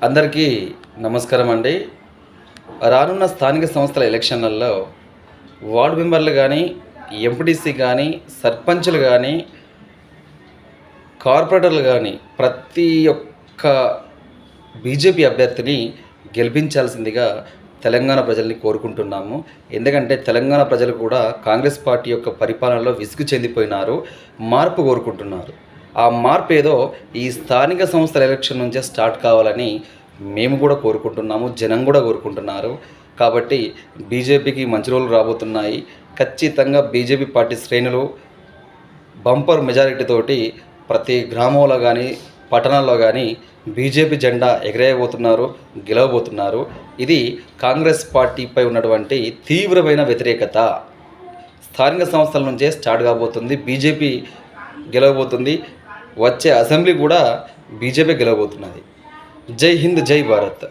అందరికీ నమస్కారం అండి. రానున్న స్థానిక సంస్థల ఎలక్షన్లలో వార్డు మెంబర్లు కానీ, ఎంపీటీసీ కానీ, సర్పంచులు కానీ, కార్పొరేటర్లు కానీ ప్రతి ఒక్క బీజేపీ అభ్యర్థిని గెలిపించాల్సిందిగా తెలంగాణ ప్రజల్ని కోరుకుంటున్నాము. ఎందుకంటే తెలంగాణ ప్రజలు కూడా కాంగ్రెస్ పార్టీ యొక్క పరిపాలనలో విసుగు చెందిపోయినారు, మార్పు కోరుకుంటున్నారు. ఆ మార్పు ఏదో ఈ స్థానిక సంస్థల ఎలక్షన్ నుంచే స్టార్ట్ కావాలని మేము కూడా కోరుకుంటున్నాము, జనం కూడా కోరుకుంటున్నారు. కాబట్టి బీజేపీకి మంచి రోజులు రాబోతున్నాయి. ఖచ్చితంగా బీజేపీ పార్టీ శ్రేణులు బంపర్ మెజారిటీతోటి ప్రతి గ్రామంలో కానీ, పట్టణాల్లో కానీ బీజేపీ జెండా ఎగరేయబోతున్నారు, గెలవబోతున్నారు. ఇది కాంగ్రెస్ పార్టీపై ఉన్నటువంటి తీవ్రమైన వ్యతిరేకత స్థానిక సంస్థల నుంచే స్టార్ట్ కాబోతుంది. బీజేపీ గెలవబోతుంది. వచ్చే అసెంబ్లీ కూడా బీజేపీ గెలవబోతున్నది. జై హింద్, జై భారత్.